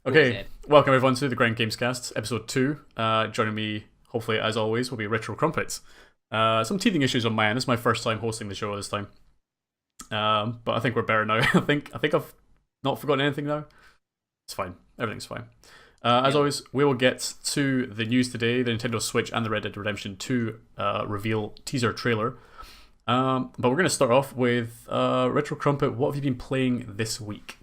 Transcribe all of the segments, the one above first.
Okay, welcome everyone to the Gamescast, episode 2. Joining me, hopefully as always, will be Retro Crumpets. Some teething issues on my end. This is my first time hosting the show this time, but I think we're better now. I think I've not forgotten anything now. It's fine. Everything's fine. As always, we will get to the news today: the Nintendo Switch and the Red Dead Redemption 2 reveal teaser trailer. But we're going to start off with Retro Crumpet. What have you been playing this week?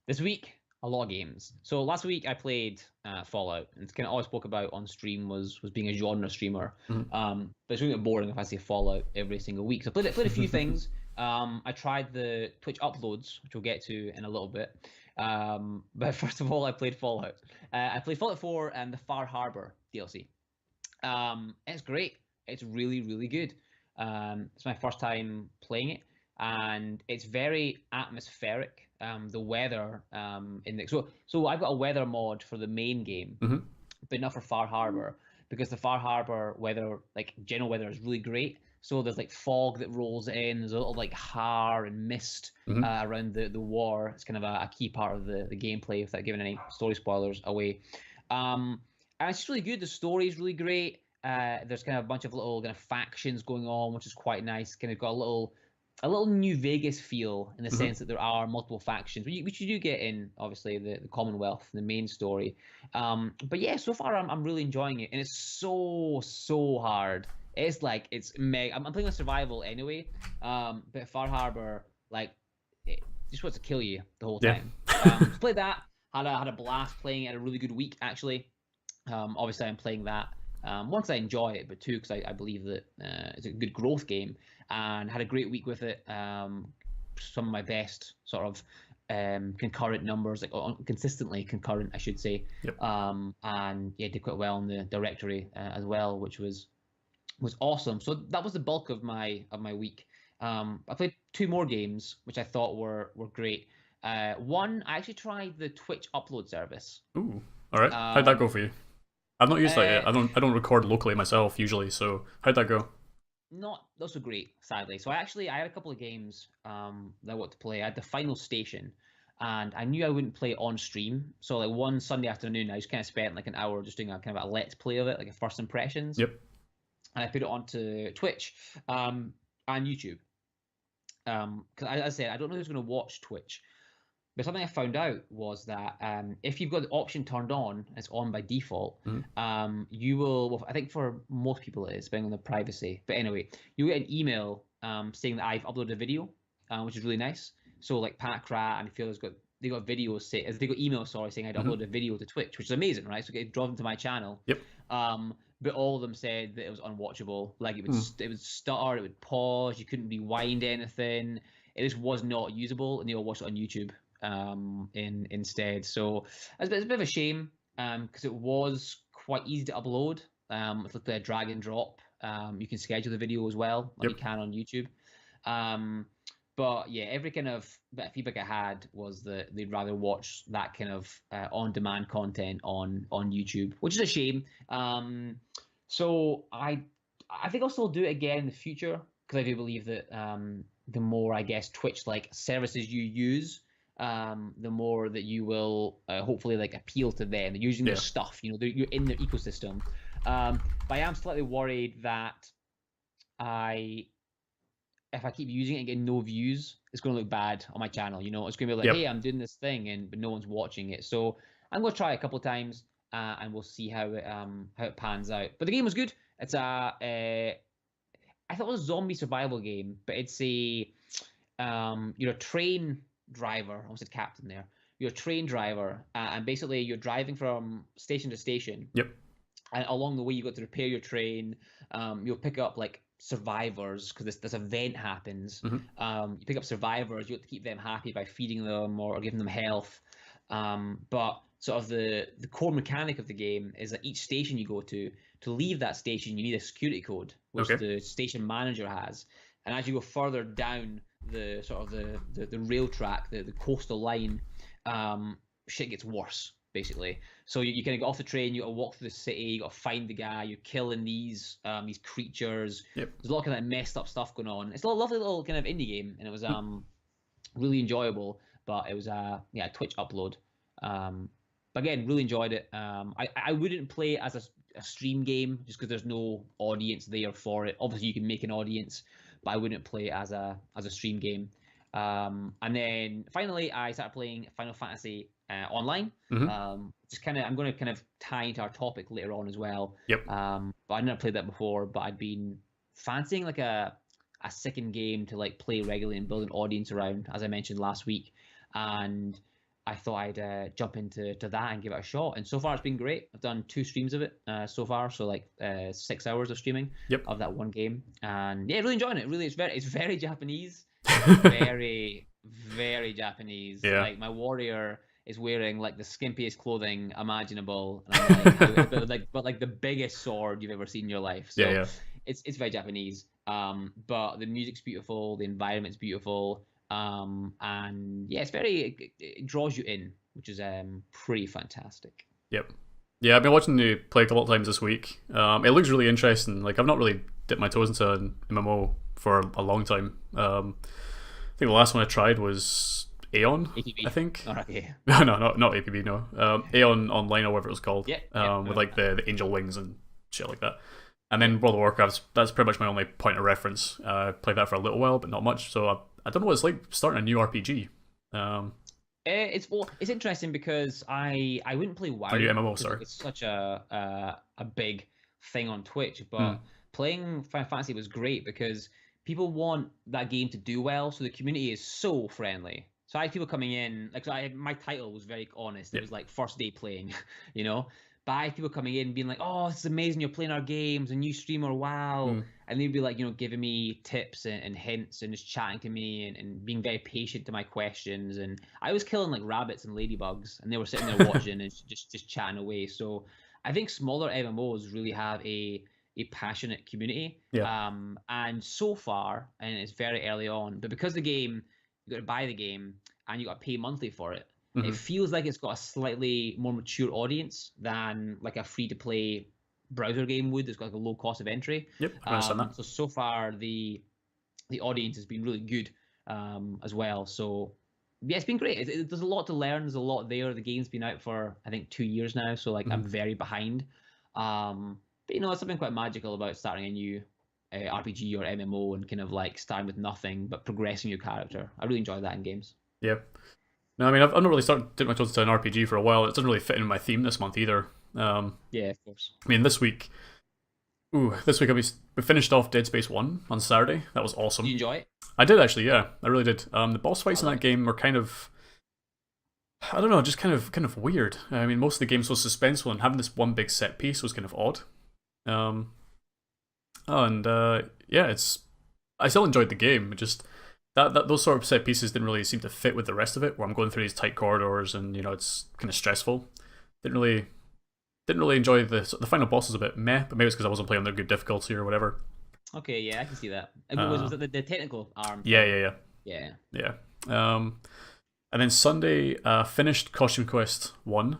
This week, a lot of games. So last week I played Fallout, and it's kind of all I spoke about on stream was being a genre streamer. But it's really boring if I say Fallout every single week. So I played a few things. I tried the Twitch uploads, which we'll get to in a little bit. But first of all, I played Fallout. I played Fallout 4 and the Far Harbor DLC. It's great. It's really, really good. It's my first time playing it, and it's very atmospheric. The weather in the so I've got a weather mod for the main game, but not for Far Harbor, because the Far Harbor weather, like general weather, is really great. So there's like fog that rolls in. There's a little like har and mist around the war. It's kind of a key part of the gameplay without giving any story spoilers away. And it's just really good. The story is really great. There's kind of a bunch of little kind of factions going on, which is quite nice. Kind of got a little New Vegas feel in the sense that there are multiple factions, which you do get in obviously the Commonwealth, the main story. But yeah, so far I'm really enjoying it, and it's so hard. It's mega. I'm playing on survival anyway, but Far Harbor, like, it just wants to kill you the whole time. Played that, had a blast playing it. Had a really good week actually. Obviously I'm playing that. One, because I enjoy it, but two, because I believe that it's a good growth game, and had a great week with it. Some of my best sort of concurrent numbers, like consistently concurrent, I should say. Yep. And yeah, did quite well in the directory as well, which was awesome. So that was the bulk of my week. I played two more games, which I thought were great. One, I actually tried the Twitch upload service. Ooh, all right. How'd that go for you? I've not used that yet. I don't record locally myself usually, so how'd that go? Not so great, sadly. So I had a couple of games that I wanted to play. I had the Final Station, and I knew I wouldn't play it on stream. So like one Sunday afternoon, I just kind of spent like an hour just doing a kind of a let's play of it, like a first impressions. Yep. And I put it onto Twitch and YouTube. Because as I said, I don't know who's going to watch Twitch. But something I found out was that if you've got the option turned on, it's on by default, you will, well, I think for most people it is, depending on the privacy. But anyway, you get an email saying that I've uploaded a video, which is really nice. So like Pat Crat and Phil's they got videos they got emails, saying I'd uploaded a video to Twitch, which is amazing, right? So it draws them to my channel. Yep. But all of them said that it was unwatchable. Like it would stutter, it would pause, you couldn't rewind anything. It just was not usable, and they all watched it on YouTube. Instead, so it's a bit of a shame because it was quite easy to upload. It's like a drag and drop. You can schedule the video as well, like you can on YouTube. But yeah, every kind of bit of feedback I had was that they'd rather watch that kind of on-demand content on YouTube, which is a shame. So I think I'll still do it again in the future, because I do believe that the more, I guess, Twitch like services you use, the more that you will hopefully like appeal to them. They're using their stuff, you're in their ecosystem. But I am slightly worried that if I keep using it and getting no views, it's going to look bad on my channel. It's going to be like, hey, I'm doing this thing, but no one's watching it. So I'm going to try a couple of times, and we'll see how it pans out. But the game was good. It's I thought it was a zombie survival game, but it's you're a train driver. I almost said captain there. You're a train driver, and basically you're driving from station to station. Yep. And along the way, you got to repair your train. You'll pick up like survivors, because this event happens. You pick up survivors. You have to keep them happy by feeding them or giving them health. But sort of the core mechanic of the game is that each station you go to leave that station, you need a security code, which the station manager has. And as you go further down the sort of the rail track, the coastal line, shit gets worse, basically. So you kind of get off the train, you got to walk through the city, you got to find the guy, you're killing these creatures. There's a lot of kind of messed up stuff going on. It's a lovely little kind of indie game, and it was really enjoyable. But it was a Twitch upload. But again, really enjoyed it. I wouldn't play it as a stream game just because there's no audience there for it. Obviously, you can make an audience, but I wouldn't play it as a stream game. And then finally, I started playing Final Fantasy online. Hmm. Just kind of, I'm going to kind of tie into our topic later on as well. Yep. But I'd never played that before, but I'd been fancying like a second game to like play regularly and build an audience around, as I mentioned last week. And I thought I'd jump into that and give it a shot. And so far, it's been great. I've done 2 streams of it so far, so like 6 hours of streaming Yep. of that one game, and yeah, really enjoying it. Really, it's very Japanese. It's very very Japanese. Yeah. Like my warrior is wearing like the skimpiest clothing imaginable, and I'm like, but like the biggest sword you've ever seen in your life. So Yeah. it's very Japanese. But the music's beautiful, the environment's beautiful. And yeah, it draws you in, which is pretty fantastic. Yep. Yeah, I've been watching you play a couple of times this week. It looks really interesting. Like I've not really dipped my toes into an MMO for a long time. I think the last one I tried was Aeon. APB. I think. Oh, okay. No, not APB. No, Aeon Online or whatever it was called. Yeah. With like the angel wings and shit like that. And then World of Warcraft. That's pretty much my only point of reference. Played that for a little while, but not much. So I don't know what it's like starting a new RPG. It's interesting because I wouldn't play WoW. Are you MMO? because Sorry. it's such a big thing on Twitch, but playing Final Fantasy was great because people want that game to do well, so the community is so friendly. So I had people coming in, like my title was very honest. It was like first day playing, you know. But I had people coming in being like, "Oh, this is amazing! You're playing our games, a new streamer, wow!" And they'd be like, giving me tips and hints and just chatting to me and being very patient to my questions. And I was killing like rabbits and ladybugs, and they were sitting there watching and just chatting away. So I think smaller MMOs really have a passionate community. Yeah. And so far, and it's very early on, but because the game, you got to buy the game and you got to pay monthly for it. It feels like it's got a slightly more mature audience than like a free to play browser game would. It's got like a low cost of entry. Yep. I understand that. So far the audience has been really good as well. So yeah, it's been great. There's a lot to learn. There's a lot there. The game's been out for I think 2 years now, so like I'm very behind. But it's something quite magical about starting a new RPG or MMO and kind of like starting with nothing but progressing your character. I really enjoy that in games. Yep. No, I mean I've not really started dipping my toes into an RPG for a while. It doesn't really fit in my theme this month either. Yeah, of course. I mean this week we finished off Dead Space 1 on Saturday. That was awesome. Did you enjoy it? I did actually, yeah. I really did. The boss fights in that game were kind of, I don't know, just kind of weird. I mean, most of the game's so suspenseful, and having this one big set piece was kind of odd. Yeah, I still enjoyed the game. It just that those sort of set pieces didn't really seem to fit with the rest of it. Where I'm going through these tight corridors, and it's kind of stressful. Didn't really enjoy the final boss was a bit meh, but maybe it's because I wasn't playing on the good difficulty or whatever. Okay, yeah, I can see that. Was it the technical arm? Yeah. And then Sunday, finished Costume Quest 1.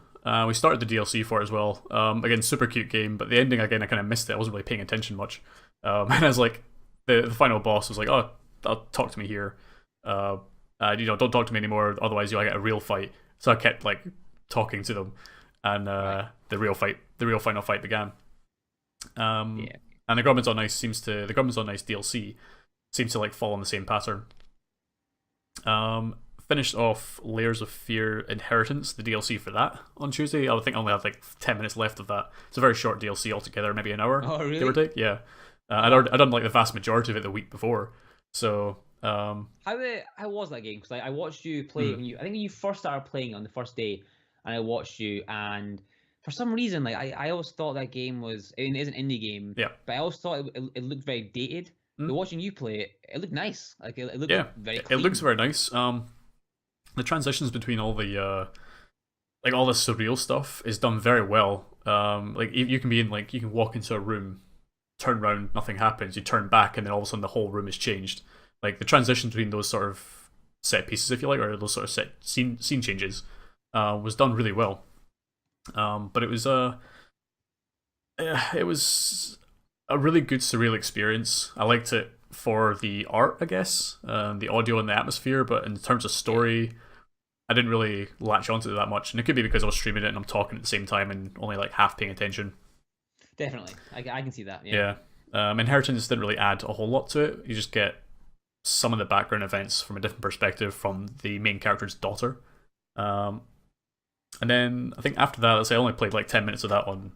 We started the DLC for it as well. Again, super cute game, but the ending, again, I kind of missed it. I wasn't really paying attention much. And I was like, the final boss was like, "Oh, talk to me here. Don't talk to me anymore, otherwise I get a real fight." So I kept like talking to them, and the real final fight began. And the Grumman's on Ice DLC seems to like fall on the same pattern. Finished off Layers of Fear Inheritance, the DLC for that on Tuesday. I think I only have like 10 minutes left of that. It's a very short DLC altogether, maybe an hour. Oh, really? Give or take, yeah. I'd done like the vast majority of it the week before. So how was that game? Because I watched you play when I think you first started playing on the first day, and I watched you, and for some reason, like I always thought that game was, it is an indie game, yeah, but I always thought it looked very dated. But watching you play it, it looked nice. Like it looked very clean. It looks very nice. The transitions between all the all the surreal stuff is done very well. Like you can be in you can walk into a room, turn around, nothing happens. You turn back, and then all of a sudden the whole room is changed. Like the transition between those sort of set pieces, if you like, or those sort of set scene changes, was done really well. But it was a really good surreal experience. I liked it for the art, I guess, the audio and the atmosphere, but in terms of story, I didn't really latch onto it that much, and it could be because I was streaming it and I'm talking at the same time and only like half paying attention. Definitely, I can see that. Yeah. Inheritance didn't really add a whole lot to it. You just get some of the background events from a different perspective from the main character's daughter. And then I think after that, let's say I only played like 10 minutes of that on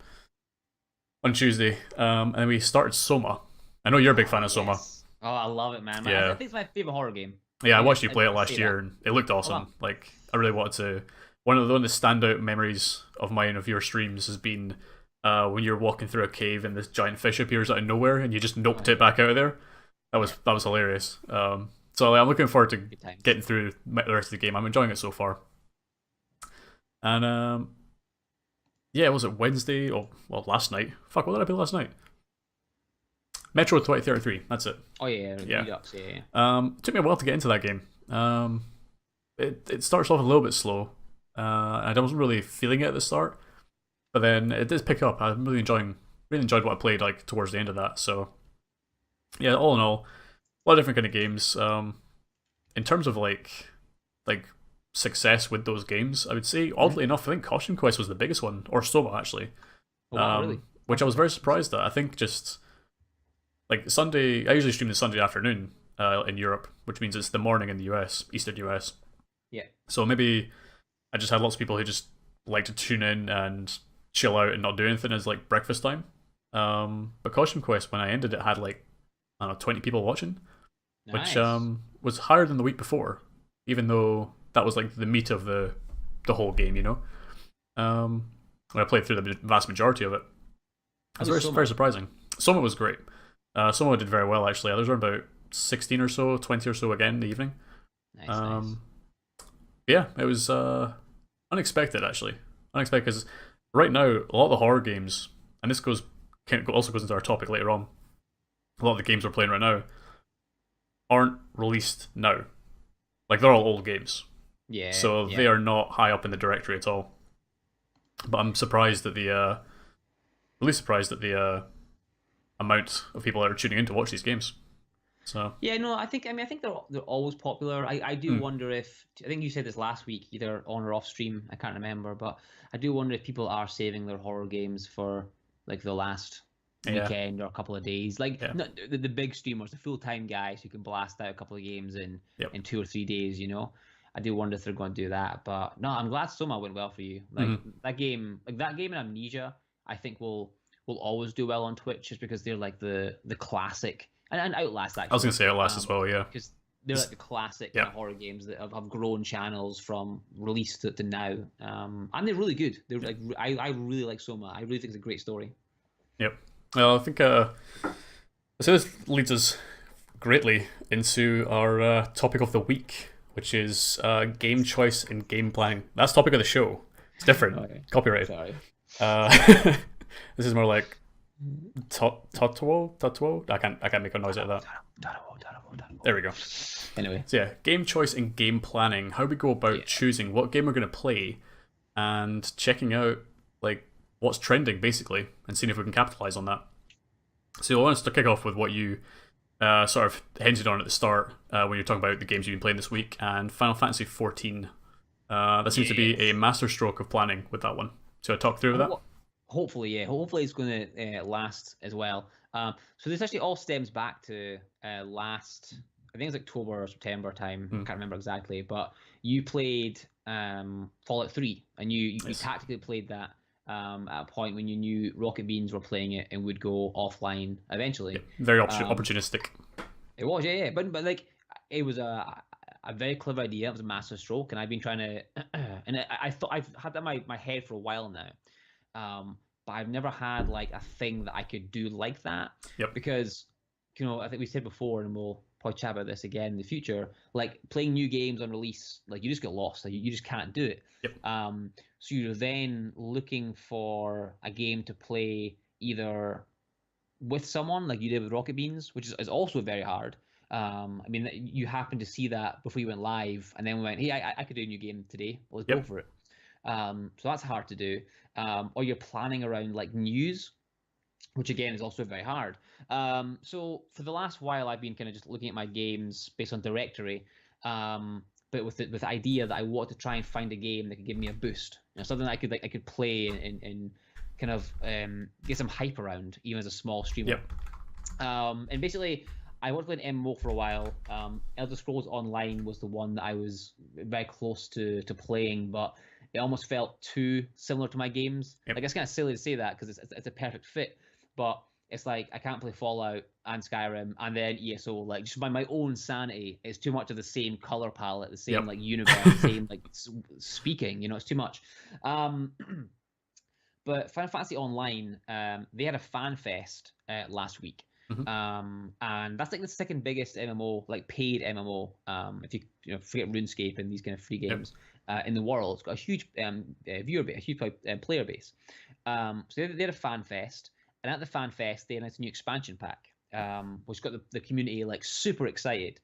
Tuesday. And then we started Soma. I know you're a big fan of Soma. Yes. Oh, I love it, man. Yeah. I think it's my favorite horror game. Yeah, I watched you play it last say year, that. and it looked awesome. Like, I really wanted to. One of the standout memories of mine of your streams has been when you're walking through a cave and this giant fish appears out of nowhere, and you just noped it back out of there. That was hilarious. So I'm looking forward to Good times. getting through the rest of the game. I'm enjoying it so far. And yeah, was it Wednesday? Or well, last night. Fuck, what did I play last night? Metro 2033. That's it. Oh yeah, Yeah. Redux, yeah. Took me a while to get into that game. It starts off a little bit slow. And I wasn't really feeling it at the start, but then it did pick up. I'm really enjoyed what I played like towards the end of that. So yeah, all in all, a lot of different kind of games. In terms of like success with those games, I would say oddly enough, I think Costume Quest was the biggest one, or Soma actually. Oh, wow, really? Which I was very surprised at. I think just like Sunday, I usually stream the Sunday afternoon in Europe, which means it's the morning in the US, Eastern US. Yeah. So maybe I just had lots of people who just like to tune in and chill out and not do anything as like breakfast time. But Costume Quest, when I ended it, had like I don't know 20 people watching, Nice. which was higher than the week before, even though that was like the meat of the whole game, you know. When I played through the vast majority of it, it was very surprising. Soma was great. Soma did very well actually. Others were about 16 or so, 20 or so again in the evening. Nice. Yeah, it was unexpected actually. Unexpected because right now a lot of the horror games, and this also goes into our topic later on. A lot of the games we're playing right now aren't released now. Like they're all old games, Yeah. so they are not high up in the directory at all. But I'm surprised at the, really surprised at the amount of people that are tuning in to watch these games. So Yeah, no, I think they're always popular. I do wonder if I think you said this last week, either on or off stream. I can't remember, but I do wonder if people are saving their horror games for like the last weekend or a couple of days. Like not the big streamers, the full time guys who can blast out a couple of games in 2 or 3 days. You know, I do wonder if they're going to do that. But no, I'm glad Soma went well for you. Like that game and Amnesia, I think will always do well on Twitch, just because they're like the classic. And Outlast, actually. I was going to say Outlast as well, yeah. Because they're like the classic kind of horror games that have grown channels from release to now. And they're really good. They're like I really like Soma. I really think it's a great story. Yep. Well, I think so this leads us greatly into our topic of the week, which is game choice and game planning. That's topic of the show. It's different. Okay. Copyright. Sorry. This is more like Totwo? I can't make a noise out of that. There we go. Anyway. So yeah, game choice and game planning. How we go about choosing what game we're going to play and checking out like what's trending basically and seeing if we can capitalize on that. So I want us to kick off with what you sort of hinted on at the start when you're talking about the games you've been playing this week, and Final Fantasy XIV. That seems to be a masterstroke of planning with that one. So I talk through that. Hopefully, yeah. Hopefully it's going to last as well. So this actually all stems back to last, I think it's October or September time. I can't remember exactly. But you played Fallout 3, and you tactically played that at a point when you knew Rocket Beans were playing it and would go offline eventually. Yeah, very opportunistic. It was, yeah. But like, it was a very clever idea. It was a master stroke, and I've been trying to, and I thought I've had that in my head for a while now. But I've never had like a thing that I could do like that. Yep. Because, you know, I think we said before, and we'll probably chat about this again in the future, like playing new games on release, like you just get lost. Like you just can't do it. Yep. So you're then looking for a game to play either with someone, like you did with Rocket Beans, which is also very hard. I mean, you happened to see that before you went live, and then we went, hey, I could do a new game today. Let's go for it. So that's hard to do. Or you're planning around like news, which again is also very hard. So for the last while, I've been kind of just looking at my games based on directory. But but with the idea that I wanted to try and find a game that could give me a boost, something that I could play and kind of get some hype around, even as a small streamer. Yep. And basically, I wanted to play an MMO for a while. Elder Scrolls Online was the one that I was very close to playing, but it almost felt too similar to my games. Yep. Like, it's kind of silly to say that because it's a perfect fit, but it's like I can't play Fallout and Skyrim and then ESO. Like, just by my own sanity, it's too much of the same color palette, the same like universe, the same like speaking. It's too much. But Final Fantasy Online, they had a fan fest last week. Mm-hmm. And that's like the second biggest MMO, like paid MMO, if you forget RuneScape and these kind of free games in the world. It's got a huge viewer base, a huge player base. So they had a fan fest, and at the fan fest they announced a new expansion pack, which got the community like super excited.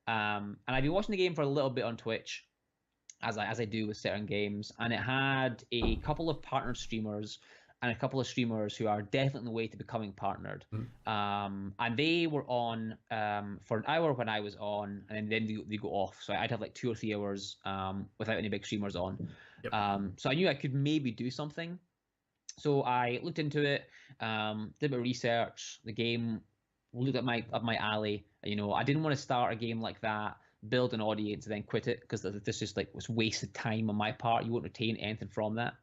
And I've been watching the game for a little bit on Twitch, as I do with certain games, and it had a couple of partnered streamers and a couple of streamers who are definitely on the way to becoming partnered. And they were on for an hour when I was on, and then they go off. So I'd have like 2 or 3 hours without any big streamers on. So I knew I could maybe do something. So I looked into it, did a bit of research. The game looked at my alley. I didn't want to start a game like that, build an audience, and then quit it, because this just like was wasted time on my part. You won't retain anything from that.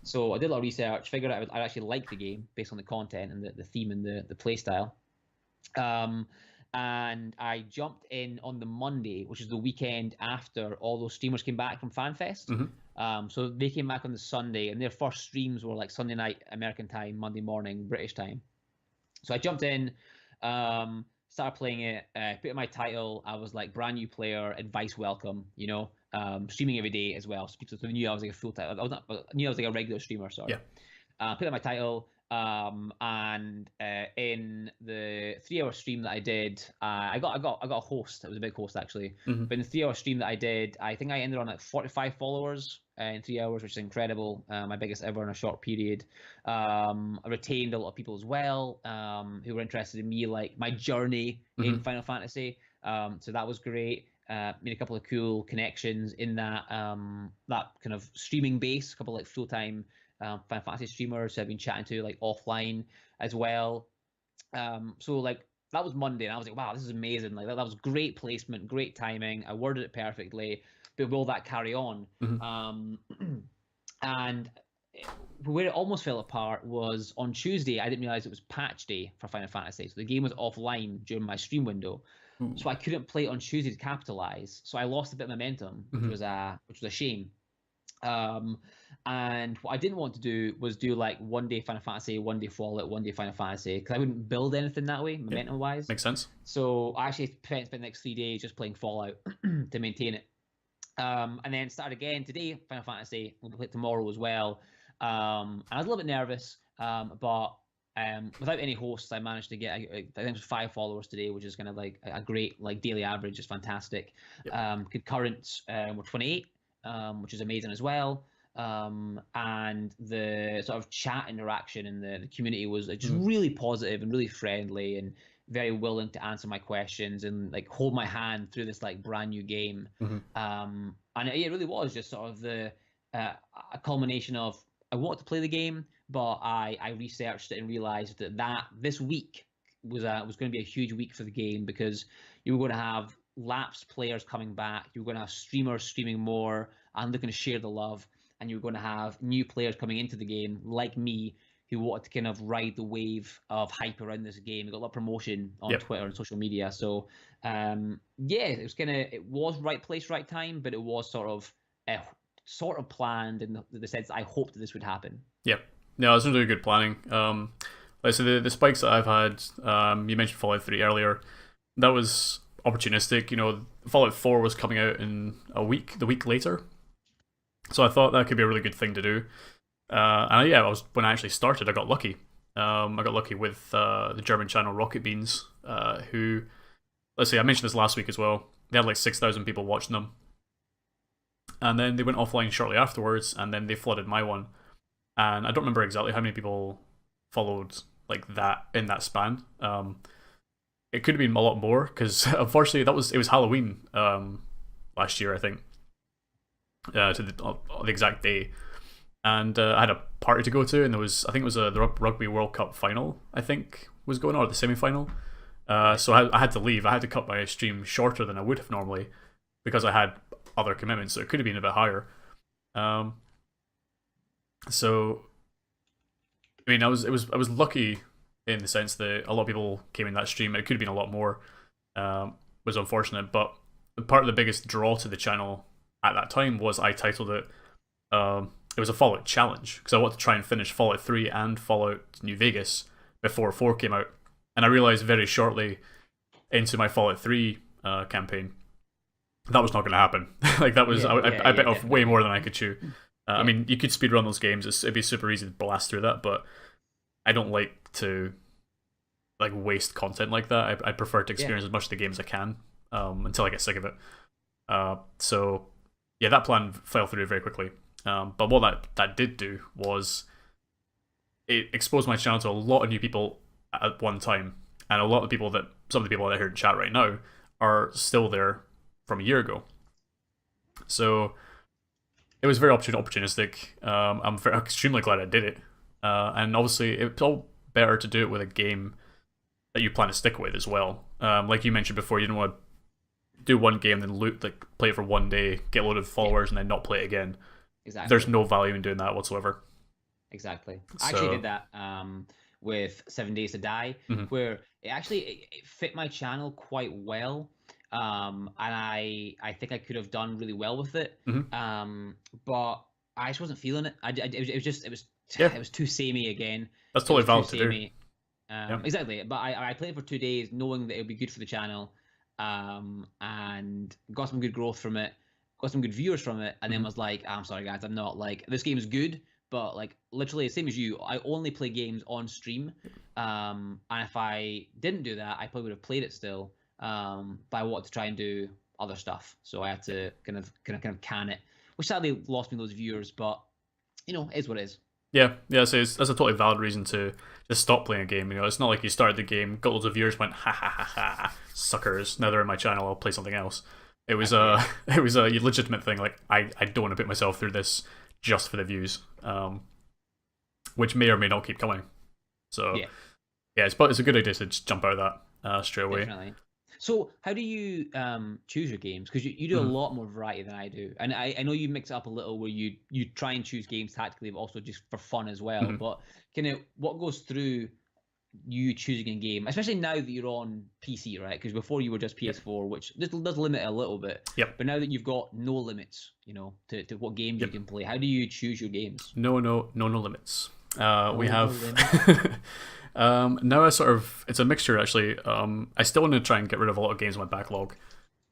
So I did a lot of research, figured out I actually liked the game based on the content and the theme and the play style. And I jumped in on the Monday, which is the weekend after all those streamers came back from FanFest. So they came back on the Sunday, and their first streams were like Sunday night American time, Monday morning British time. So I jumped in, started playing it, put in my title. I was like brand new player, advice welcome, streaming every day as well. So they knew I was like a full time. I knew I was like a regular streamer. Sorry. Put in my title. And in the 3-hour stream that I did, I got a host. It was a big host actually. But in the 3-hour stream that I did, I think I ended on like 45 followers in 3 hours, which is incredible. My biggest ever in a short period. I retained a lot of people as well, who were interested in me, like my journey in Final Fantasy. So that was great. Made a couple of cool connections in that that kind of streaming base. A couple of like full-time Final Fantasy streamers who I've been chatting to like offline as well. So like that was Monday, and I was like, wow, this is amazing. Like that was great placement, great timing. I worded it perfectly. But will that carry on? And where it almost fell apart was on Tuesday. I didn't realize it was patch day for Final Fantasy, so the game was offline during my stream window. So I couldn't play it on Tuesday to capitalize. So I lost a bit of momentum, which was a shame. And what I didn't want to do was do like one day Final Fantasy, one day Fallout, one day Final Fantasy, because I wouldn't build anything that way, momentum wise. Makes sense. So I actually spent the next 3 days just playing Fallout to maintain it. And then started again today, Final Fantasy. We'll play it tomorrow as well. And I was a little bit nervous, but without any hosts, I managed to get, I think it was 5 followers today, which is kind of like a great like daily average. It's fantastic. Concurrent were 28, which is amazing as well. And the sort of chat interaction in the community was just really positive and really friendly and very willing to answer my questions and like hold my hand through this like brand new game. And it really was just sort of a culmination of, I wanted to play the game, but I researched it and realized that this week was going to be a huge week for the game, because you were going to have lapsed players coming back, you were going to have streamers streaming more and looking to share the love, and you were going to have new players coming into the game like me, who wanted to kind of ride the wave of hype around this game. We got a lot of promotion on Twitter and social media. So it was right place, right time, but it was sort of planned in the sense that I hoped that this would happen. No, it's really good planning. Like so the spikes that I've had, you mentioned Fallout 3 earlier, that was opportunistic. Fallout 4 was coming out in the week later. So I thought that could be a really good thing to do. When I actually started, I got lucky. I got lucky with the German channel Rocket Beans, who, let's see, I mentioned this last week as well. They had like 6,000 people watching them. And then they went offline shortly afterwards, and then they flooded my one. And I don't remember exactly how many people followed like that in that span. It could have been a lot more, because unfortunately it was Halloween last year, I think. to the exact day. And I had a party to go to, and I think it was the Rugby World Cup final, I think, was going on, or the semi-final. So I had to leave. I had to cut my stream shorter than I would have normally because I had other commitments, so it could have been a bit higher. So, I mean, I was lucky in the sense that a lot of people came in that stream. It could have been a lot more. Was unfortunate, but part of the biggest draw to the channel at that time was I titled it. It was a Fallout challenge because I wanted to try and finish Fallout 3 and Fallout New Vegas before 4 came out, and I realized very shortly into my Fallout 3 campaign that was not going to happen. Like that was I bit off way more than I could chew. I mean, you could speedrun those games; it'd be super easy to blast through that, but I don't like to like waste content like that. I prefer to experience as much of the game as I can until I get sick of it. So yeah, that plan fell through very quickly. But what that did do was it exposed my channel to a lot of new people at one time, and some of the people that are here in chat right now are still there from a year ago. So it was very opportunistic. I'm extremely glad I did it, and obviously it's all better to do it with a game that you plan to stick with as well. Like you mentioned before, you don't want to do one game then play it for one day, get a load of followers, and then not play it again. Exactly. There's no value in doing that whatsoever. Exactly. I actually did that with 7 Days to Die, where it fit my channel quite well. And I think I could have done really well with it. But I just wasn't feeling it. It was too samey again. That's totally valid to do. Exactly. But I played it for 2 days knowing that it would be good for the channel, and got some good growth from it, got some good viewers from it, and then was like, I'm sorry guys, I'm not like, this game is good, but like literally the same as you, I only play games on stream, and if I didn't do that, I probably would have played it still, but I wanted to try and do other stuff, so I had to kind of can it, which sadly lost me those viewers, but you know, it is what it is. Yeah, so that's a totally valid reason to just stop playing a game. You know, it's not like you started the game, got loads of viewers, went ha ha ha ha, suckers. Now they're in my channel, I'll play something else. It was a legitimate thing. Like I don't want to put myself through this just for the views, which may or may not keep coming. So yeah, it's a good idea to just jump out of that straight away. Definitely. So how do you choose your games? Because you do a lot more variety than I do, and I know you mix it up a little where you try and choose games tactically, but also just for fun as well. But kind of what goes through you choosing a game, especially now that you're on PC, right? Because before you were just PS4, which does limit it a little bit. But now that you've got no limits, you know, to what games you can play, how do you choose your games? No limits. We have now it's a mixture actually. I still want to try and get rid of a lot of games in my backlog,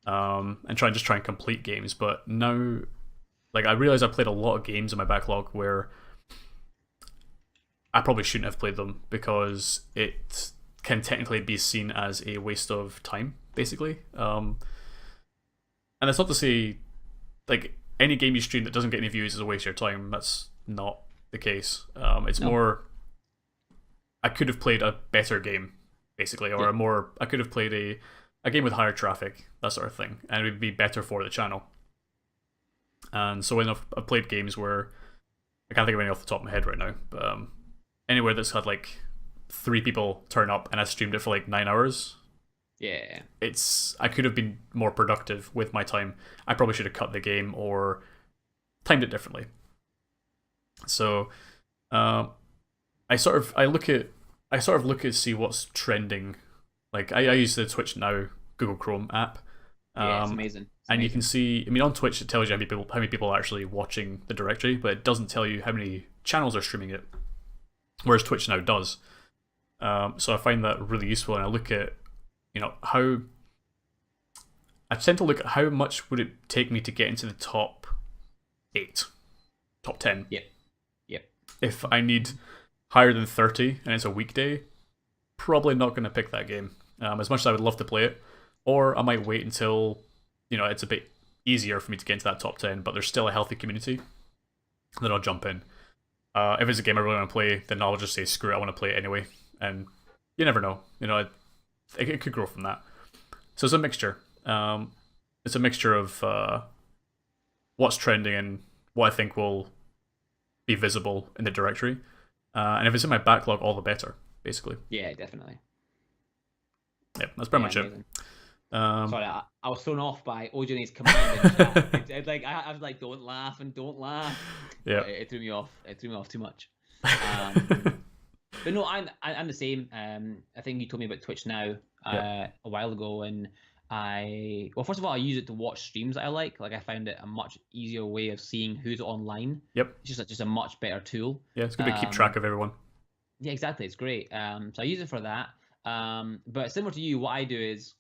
and try and complete games. But now, like I realize I played a lot of games in my backlog where I probably shouldn't have played them because it can technically be seen as a waste of time, basically. And it's not to say like any game you stream that doesn't get any views is a waste of your time. That's not the case. It's more I could have played a better game, basically, or I could have played a game with higher traffic, that sort of thing, and it would be better for the channel. And so when I've played games where I can't think of any off the top of my head right now, but anywhere that's had like 3 people turn up and I streamed it for like 9 hours. Yeah. I could have been more productive with my time. I probably should have cut the game or timed it differently. So I sort of look at see what's trending. Like I use the Twitch Now Google Chrome app. It's amazing. And you can see, I mean, on Twitch it tells you how many people are actually watching the directory, but it doesn't tell you how many channels are streaming it. Whereas Twitch Now does. So I find that really useful, and I look at, you know, I tend to look at how much would it take me to get into the top 8, top 10. Yep. If I need higher than 30 and it's a weekday, probably not going to pick that game. As much as I would love to play it, or I might wait until, you know, it's a bit easier for me to get into that top 10, but there's still a healthy community, then I'll jump in. If it's a game I really want to play, then I'll just say screw it, I want to play it anyway. And you never know, you know, it could grow from that. So it's a mixture. It's a mixture of what's trending and what I think will be visible in the directory. And if it's in my backlog, all the better, basically. Yeah, definitely. Yeah, that's pretty much amazing. it. Sorry, I was thrown off by Ojone's command in chat. I was like, don't laugh and don't laugh. Yeah. It threw me off. It threw me off too much. But no, I'm the same. I think you told me about Twitch now a while ago, and first of all, I use it to watch streams that I like. Like I found it a much easier way of seeing who's online. Yep. It's just a much better tool. Yeah, it's good to keep track of everyone. Yeah, exactly. It's great. So I use it for that. But similar to you, what I do is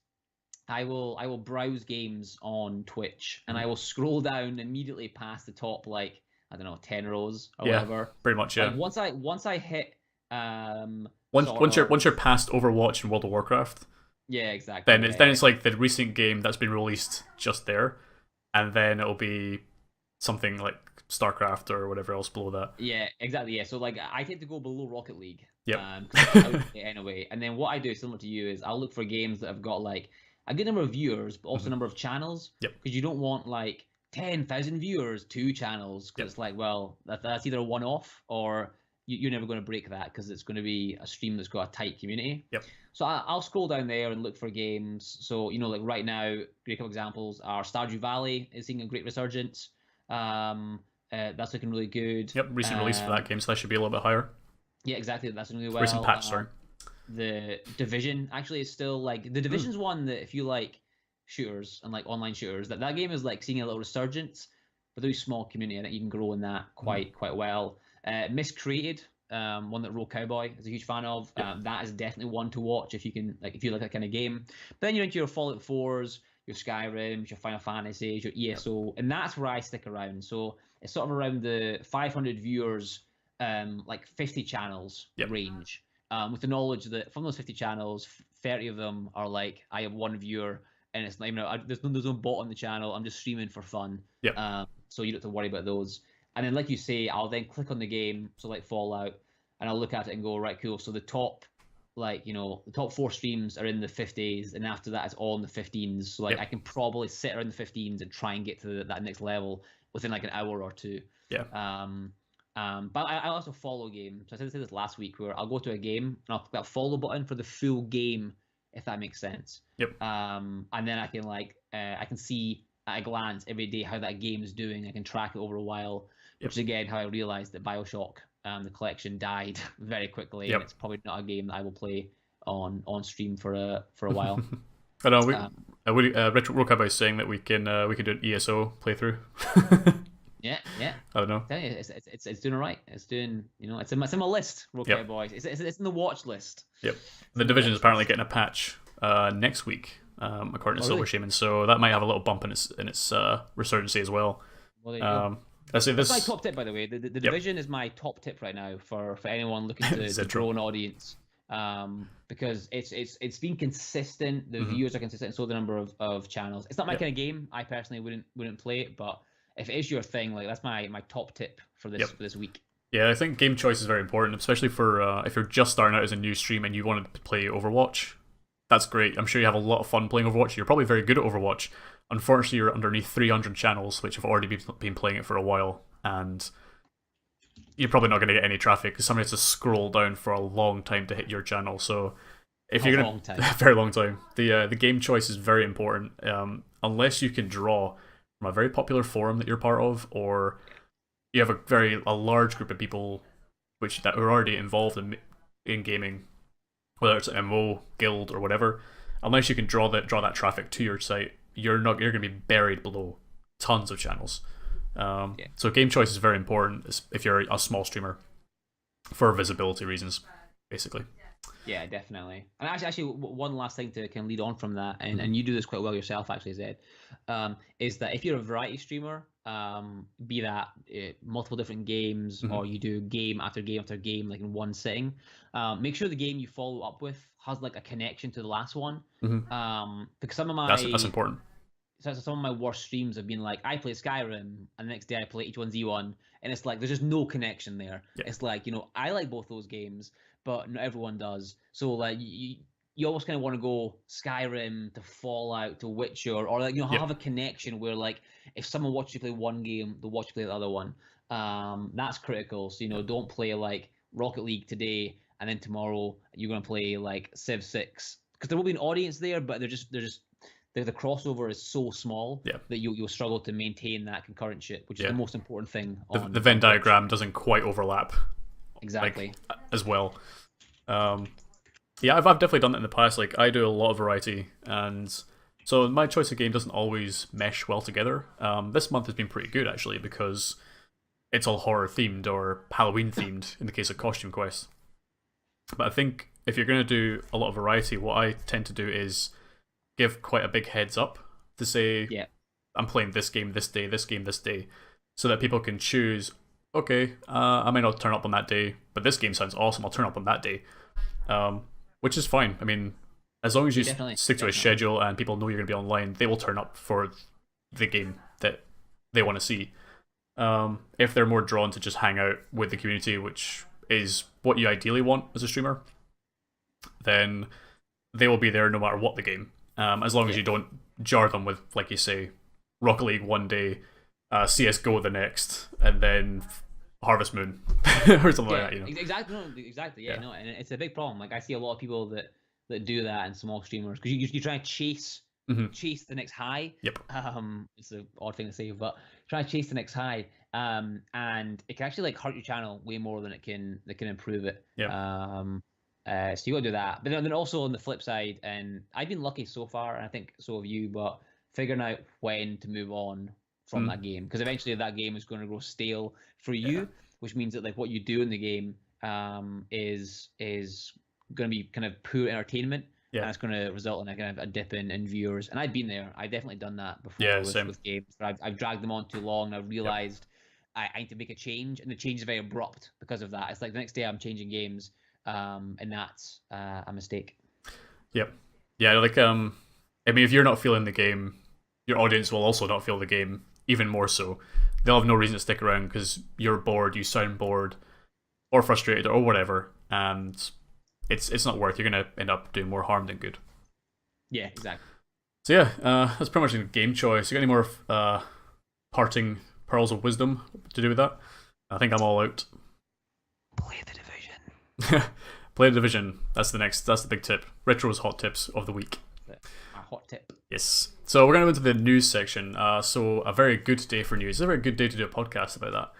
I will browse games on Twitch and I will scroll down immediately past the top, like I don't know, 10 rows or whatever. Pretty much, yeah. Like once I hit once you're past Overwatch and World of Warcraft, yeah, exactly. Then it's like the recent game that's been released just there, and then it'll be something like StarCraft or whatever else below that. Yeah, exactly. Yeah, so like I tend to go below Rocket League. Yeah. Anyway, and then what I do, similar to you, is I'll look for games that have got like a good number of viewers, but also a number of channels. Yep. Because you don't want like 10,000 viewers, 2 channels, because it's like, well, that's either a one-off or you're never going to break that because it's going to be a stream that's got a tight community. Yep. So I'll scroll down there and look for games. So like right now, great couple examples are Stardew Valley is seeing a great resurgence. That's looking really good. Yep, recent release for that game, so that should be a little bit higher. Yeah, exactly. That's doing really well. Recent patch, sorry. The Division actually is still like the Division's one that if you like shooters and like online shooters, that game is like seeing a little resurgence, but there's a small community and you can grow in that quite well. Miscreated, one that Roll Cowboy is a huge fan of. That is definitely one to watch if you like that kind of game. But then you're into your Fallout 4s, your Skyrims, your Final Fantasies, your ESO, and that's where I stick around. So it's sort of around the 500 viewers, like 50 channels range. With the knowledge that from those 50 channels, 30 of them are like I have one viewer, and it's not even there's no bot on the channel. I'm just streaming for fun. So you don't have to worry about those. And then, like you say, I'll then click on the game, so like Fallout, and I'll look at it and go, right, cool. So the top, the top 4 streams are in the 50s, and after that, it's all in the 15s. So I can probably sit around the 15s and try and get to that next level within like an hour or two. Yeah. But I also follow games. So I said this last week, where I'll go to a game and I'll click that follow button for the full game, if that makes sense. Yep. And then I can I can see at a glance every day how that game is doing. I can track it over a while. Which is again how I realized that BioShock, the collection, died very quickly, and it's probably not a game that I will play on stream for a while. I know Retro Rockabye is saying that we can do an ESO playthrough. Yeah. I don't know. It's doing alright. It's doing, it's in my list. Rockabye Boys. It's in the watch list. Yep. The Division is apparently getting a patch next week, according to Silver Shaman. So that might have a little bump in its resurgency as well. Well, there you go. That's my top tip, by the way. The Division is my top tip right now for anyone looking to grow an audience, because it's been consistent. The viewers are consistent, and so the number of channels. It's not my kind of game. I personally wouldn't play it, but if it is your thing, that's my top tip for this week. Yeah, I think game choice is very important, especially for if you're just starting out as a new stream and you wanted to play Overwatch. That's great. I'm sure you have a lot of fun playing Overwatch. You're probably very good at Overwatch. Unfortunately, you're underneath 300 channels, which have already been playing it for a while, and you're probably not going to get any traffic because somebody has to scroll down for a long time to hit your channel. So, if you're going to very long time, the game choice is very important. Unless you can draw from a very popular forum that you're part of, or you have a large group of people that are already involved in gaming, whether it's an MO, guild, or whatever. Unless you can draw that traffic to your site, you're going to be buried below tons of channels. So game choice is very important if you're a small streamer, for visibility reasons, basically. Yeah, definitely. And actually, one last thing to kind of lead on from that, and you do this quite well yourself, actually, Zed, is that if you're a variety streamer, be that multiple different games, or you do game after game after game, like in one sitting, make sure the game you follow up with has like a connection to the last one. Because some of my that's important. So some of my worst streams have been like, I play Skyrim, and the next day I play H1Z1, and it's like there's just no connection there. It's like, I like both those games, but not everyone does. So like you almost kind of want to go Skyrim to Fallout to Witcher, or like have a connection where like if someone watches you play one game, they'll watch you play the other one. That's critical. So don't play like Rocket League today and then tomorrow you're gonna play like Civ 6 because there will be an audience there, but the crossover is so small that you'll struggle to maintain that concurrent shit, which is the most important thing. The Venn diagram doesn't quite overlap. Exactly. Like, as well. Yeah, I've definitely done that in the past. Like, I do a lot of variety, and so my choice of game doesn't always mesh well together. This month has been pretty good, actually, because it's all horror-themed or Halloween-themed in the case of Costume Quest. But I think if you're going to do a lot of variety, what I tend to do is give quite a big heads up to say, I'm playing this game this day, this game this day, so that people can choose, okay, I may not turn up on that day, but this game sounds awesome, I'll turn up on that day. Which is fine. I mean, as long as you stick to a schedule and people know you're going to be online, they will turn up for the game that they want to see. If they're more drawn to just hang out with the community, which is what you ideally want as a streamer, then they will be there no matter what the game. As long as you don't jar them with, like you say, Rocket League one day, CSGO the next, and then Harvest Moon or something like that. Exactly. No, and it's a big problem. Like I see a lot of people that do that and small streamers because you try to chase the next high. Yep. It's an odd thing to say, but try to chase the next high. And it can actually like hurt your channel way more than it can improve it. Yeah. So you got to do that. But then also on the flip side, and I've been lucky so far, and I think so have you, but figuring out when to move on from that game, because eventually that game is going to grow stale for you, which means that like what you do in the game is going to be kind of poor entertainment, and it's going to result in a kind of a dip in viewers. And I've been there. I've definitely done that before with games. But I've dragged them on too long, and I've realized I need to make a change, and the change is very abrupt because of that. It's like the next day I'm changing games, and that's a mistake. Yep. Yeah, like I mean, if you're not feeling the game, your audience will also not feel the game even more so. They'll have no reason to stick around because you're bored, you sound bored, or frustrated, or whatever, and it's not worth. You're gonna end up doing more harm than good. Yeah, exactly. So yeah, that's pretty much a game choice. You got any more parting pearls of wisdom to do with that? I think I'm all out. Play the Division. Play the Division. That's the big tip. Retro's hot tips of the week. A hot tip. Yes. So we're going to go into the news section. So a very good day for news. It's a very good day to do a podcast about that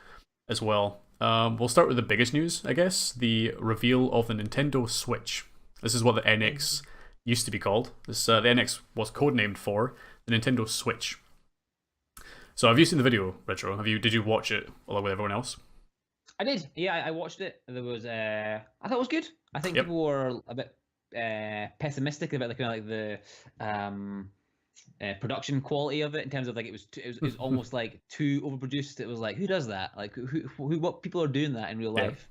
as well. We'll start with the biggest news, I guess. The reveal of the Nintendo Switch. This is what the NX used to be called. The NX was codenamed for the Nintendo Switch. So have you seen the video, Retro? Did you watch it along with everyone else? I did. Yeah, I watched it. There was I thought it was good. I think people were a bit pessimistic about the kind of like the production quality of it in terms of like it was almost like too overproduced. It was like, who does that? Like what people are doing that in real life.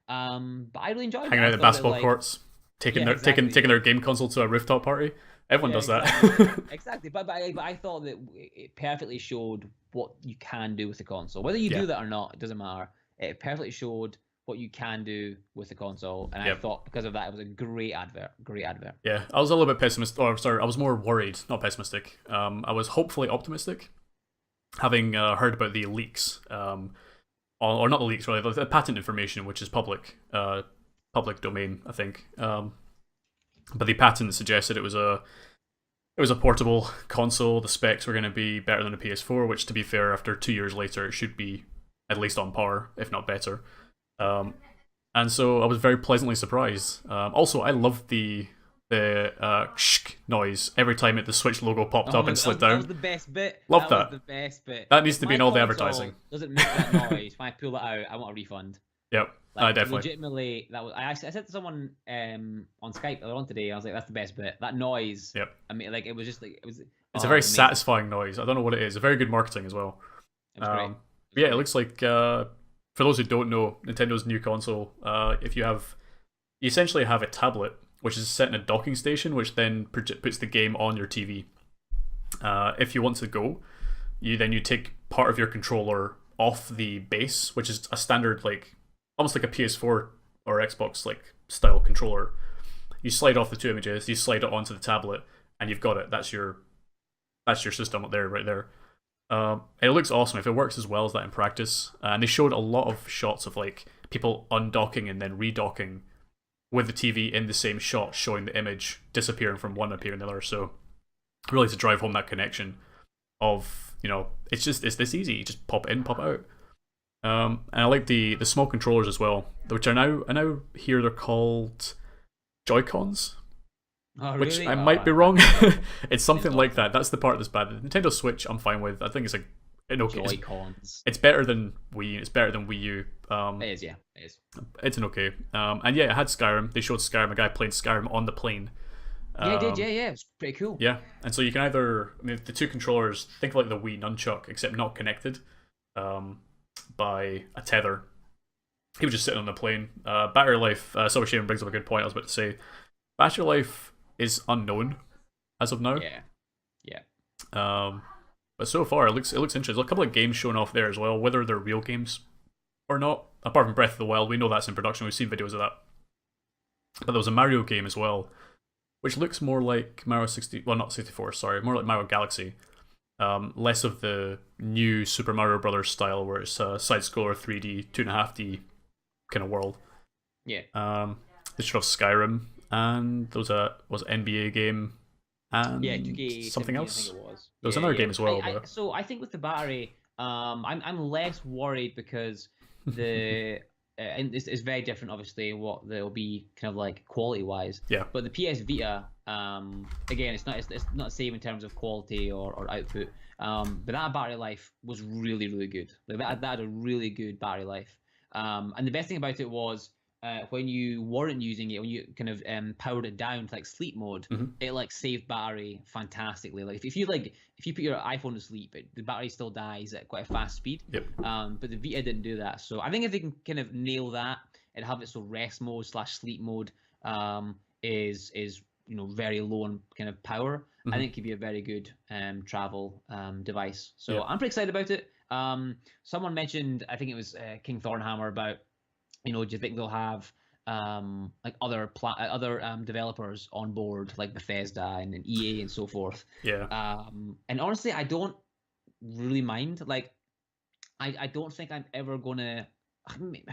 But I really enjoyed hanging out at the basketball courts, taking their game console to a rooftop party. Everyone does that. Exactly. But I thought that it perfectly showed what you can do with the console. Whether you do that or not, it doesn't matter. It perfectly showed what you can do with the console, and I thought because of that it was a great advert. Yeah, I was a little bit pessimistic, I was more worried, not pessimistic. I was hopefully optimistic, having heard about the leaks, or not the leaks, really, the patent information, which is public domain, I think. But the patent suggested it was a portable console. The specs were going to be better than a PS4, which, to be fair, after 2 years later, it should be at least on par, if not better. And so I was very pleasantly surprised. Also, I loved the shk noise every time the Switch logo popped up and slid down. That was the best bit. Love that. Was the best bit. That needs to be in all the advertising. Doesn't make that noise. When I pull that out, I want a refund. Yep, like, definitely. Legitimately, that was. I said to someone on Skype earlier on today. I was like, "That's the best bit." That noise. Yep. I mean, like it was just like it was. It's a very satisfying noise. I don't know what it is. Very good marketing as well. It was great. Yeah, it looks like, for those who don't know, Nintendo's new console, you essentially have a tablet, which is set in a docking station, which then puts the game on your TV. If you want to go, you take part of your controller off the base, which is a standard, like, almost like a PS4 or Xbox, like, style controller. You slide off the two images, you slide it onto the tablet, and you've got it. That's your system up there, right there. It looks awesome if it works as well as that in practice. And they showed a lot of shots of like people undocking and then redocking with the TV in the same shot, showing the image disappearing from one appearing the other. So really to drive home that connection of, you know, it's this easy. You just pop it in, pop it out. And I like the small controllers as well, which I now hear they're called Joy-Cons. Oh, Which really? I might be wrong. It's something like that. That's the part that's bad. The Nintendo Switch, I'm fine with. I think it's like an okay. Joy-Cons. It's better than Wii. It's better than Wii U. It is, yeah. It is. It's an okay. And yeah, it had Skyrim. They showed Skyrim. A guy played Skyrim on the plane. Yeah, it did. Yeah. It's pretty cool. Yeah, and so you can either, I mean, the two controllers, think of like the Wii Nunchuck, except not connected by a tether. He was just sitting on the plane. Battery life. Silver Shaman brings up a good point. I was about to say, battery life is unknown as of now. Yeah. But so far it looks interesting. There's a couple of games shown off there as well, whether they're real games or not. Apart from Breath of the Wild, we know that's in production. We've seen videos of that. But there was a Mario game as well, which looks more like Mario 60. Well, not 64. Sorry, more like Mario Galaxy. Less of the new Super Mario Brothers style, where it's a side scroller 3D, 2.5D kind of world. Yeah. They showed off Skyrim. And there was an NBA game and 2K something 17, else. I think it was. There was another game as well. So I think with the battery, I'm less worried because the and it's very different, obviously, what they'll be kind of like quality wise. Yeah. But the PS Vita, again, it's not the same in terms of quality or output. But that battery life was really, really good. Like that had a really good battery life. And the best thing about it was, when you weren't using it, when you kind of powered it down to like sleep mode, it like saved battery fantastically. Like if you put your iPhone to sleep, the battery still dies at quite a fast speed. Yep. But the Vita didn't do that. So I think if they can kind of nail that and have it so rest mode / sleep mode is very low on kind of power, I think it could be a very good travel device. So I'm pretty excited about it. Someone mentioned, I think it was King Thornhammer, about, do you think they'll have like other developers on board, like Bethesda and EA and so forth? Yeah. And honestly, I don't really mind. Like, I don't think I'm ever gonna.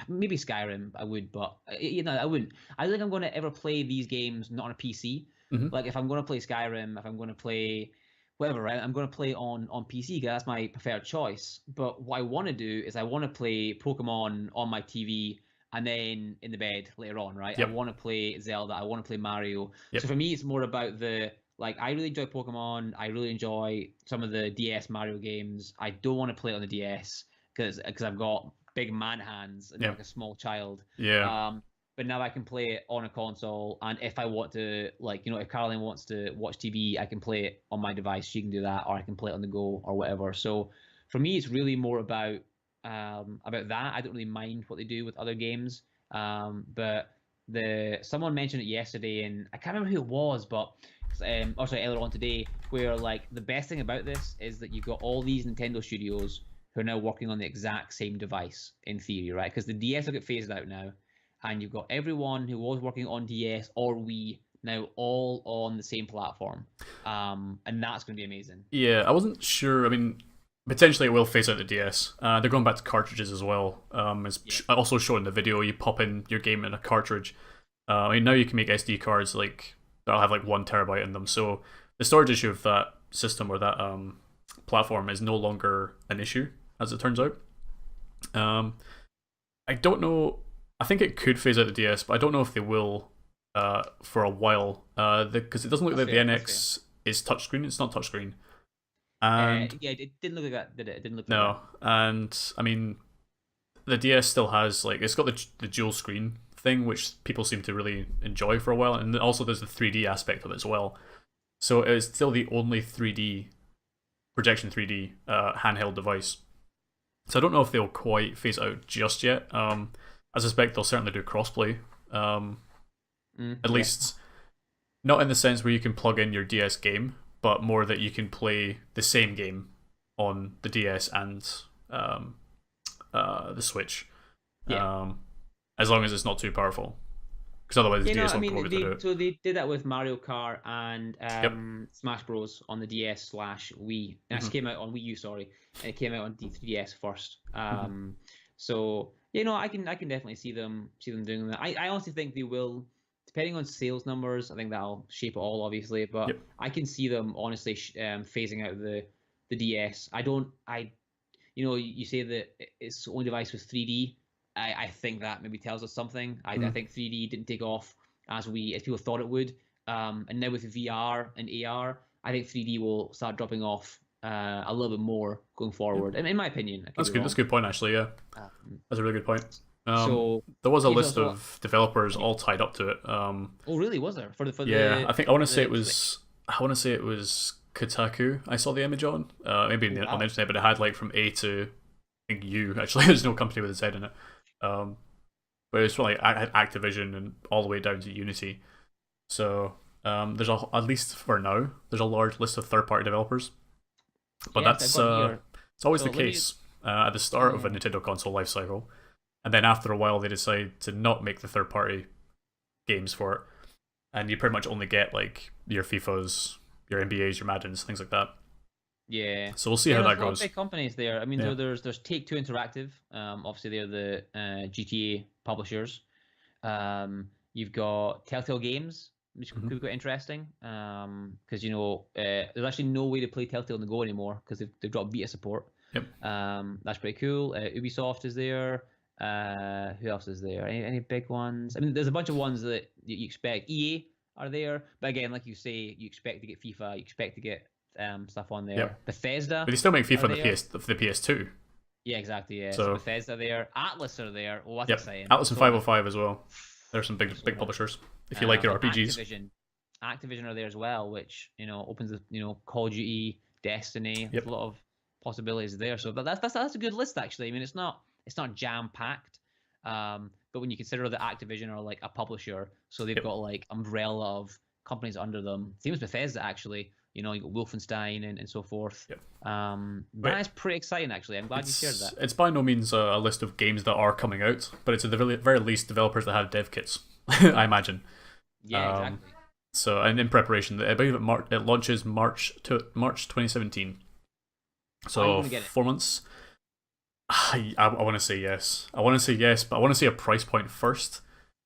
Maybe Skyrim, I would, but I wouldn't. I don't think I'm gonna ever play these games not on a PC. Like, if I'm gonna play Skyrim, if I'm gonna play whatever, right, I'm gonna play on PC because that's my preferred choice. But what I want to do is I want to play Pokemon on my TV. And then in the bed later on, right? Yep. I want to play Zelda. I want to play Mario. Yep. So for me, it's more about I really enjoy Pokemon. I really enjoy some of the DS Mario games. I don't want to play it on the DS because I've got big man hands and like a small child. Yeah. But now I can play it on a console. And if I want to, if Caroline wants to watch TV, I can play it on my device. She can do that, or I can play it on the go or whatever. So for me, it's really more about that. I don't really mind what they do with other games, but someone mentioned it yesterday, and I can't remember who it was, but earlier on today, where like the best thing about this is that you've got all these Nintendo studios who are now working on the exact same device in theory, right? Because the DS will get phased out now, and you've got everyone who was working on DS or Wii now all on the same platform, and that's going to be amazing. Yeah, I wasn't sure. I mean, potentially it will phase out the DS. They're going back to cartridges as well. Also shown in the video, you pop in your game in a cartridge. I mean, now you can make SD cards that'll have like 1 terabyte in them. So the storage issue of that system or that platform is no longer an issue, as it turns out. I don't know. I think it could phase out the DS, but I don't know if they will for a while. Because it doesn't look like the NX is touchscreen. It's not touchscreen. And it didn't look like that, did it? It didn't look like no, that. And I mean, the DS still has it's got the dual screen thing, which people seem to really enjoy for a while, and also there's the 3D aspect of it as well. So it's still the only 3D projection 3D handheld device. So I don't know if they'll quite phase it out just yet. I suspect they'll certainly do crossplay. At least not in the sense where you can plug in your DS game, but more that you can play the same game on the DS and the Switch, as long as it's not too powerful. because otherwise the You know, DS I won't mean, be able to do they it. so they did that with Mario Kart and Yep. Smash Bros on the DS/Wii. It actually came out on Wii U, sorry, and it came out on D3DS first. So you know, I can definitely see them doing that. I honestly think they will, depending on sales numbers. I think that'll shape it all, obviously, but Yep. I can see them honestly phasing out the DS. You know, you say that it's the only device with 3D. I think that maybe tells us something. I think 3D didn't take off as people thought it would. And now with VR and AR, I think 3D will start dropping off a little bit more going forward. In my opinion, I could That's be good. wrong. That's a good point, actually. Yeah, Um, that's a really good point. so There was a yeah, list of developers all tied up to it. oh really? Was there Yeah, I think I want to say it the Switch? was. I want to say it was Kotaku. I saw the image on. Maybe Oh, on the wow. internet, but it had like from A to I think U. Actually, there's no company with a Z in it. Um, but it's from like Activision and all the way down to Unity. So there's at least for now, there's a large list of third-party developers. But Yes, I've got it here. it's always So the let me case at the start of a yeah. Nintendo console lifecycle, and then after a while they decide to not make the third-party games for it, and you pretty much only get like your FIFA's, your NBA's, your Maddens, things like that. Yeah. So we'll see Yeah, how no, that there's a lot of goes. big companies there. I mean, Yeah. there's Take-Two Interactive. Obviously they're the GTA publishers. You've got Telltale Games, which could be quite interesting. Because you know, there's actually no way to play Telltale on the go anymore because they've dropped beta support. Yep. That's pretty cool. Ubisoft is there. Who else is there? Any big ones? I mean, there's a bunch of ones that you expect. EA are there, but again, like you say, you expect to get FIFA, you expect to get stuff on there. Yep. Bethesda But they still make are FIFA on there. the PS2. Yeah, exactly. Yeah, so So Bethesda there, Atlas are there. Oh, that's yep, exciting. Atlas and So much. 505 as well. There's some So big much. publishers if you like your And RPGs. Activision are there as well, which you know opens the Call of Duty, Destiny. There's Yep. a lot of possibilities there. So that's a good list actually. I mean, it's not jam packed, but when you consider that Activision are like a publisher, so they've Yep. got like umbrella of companies under them. Same as Bethesda actually. You know, you got Wolfenstein and so forth. Yep. That is pretty exciting actually. I'm glad you shared that. It's by no means a list of games that are coming out, but it's at the very least developers that have dev kits, I imagine. Yeah, exactly. So, and in preparation, I believe it launches March 2017. So 4 months. I want to say yes. I want to say yes, but I want to say a price point first.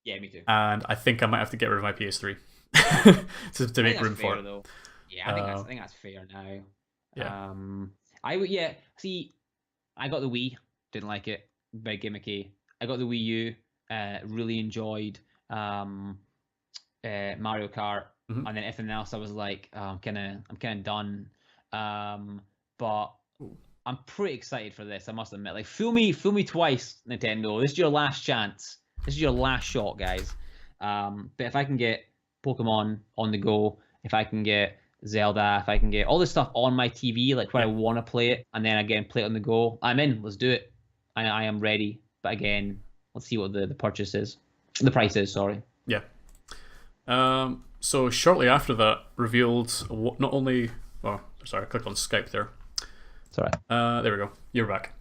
Yeah, me too. And I think I might have to get rid of my PS3 to make room for it. Though. Yeah, I think that's fair now. Yeah. I would see, I got the Wii, didn't like it, big gimmicky. I got the Wii U, really enjoyed Mario Kart, and then everything else I was like, I'm kind of done. But I'm pretty excited for this, I must admit. Like fool me twice, Nintendo. This is your last chance. This is your last shot, guys. But if I can get Pokemon on the go, if I can get Zelda, if I can get all this stuff on my TV, like where I want to play it, and then again play it on the go, I'm in. Let's do it. I am ready. But again, let's see what the purchase is. The price is, sorry. Yeah. So shortly after that, revealed not only. Oh, sorry, I clicked on Skype there. Sorry. There we go. You're back.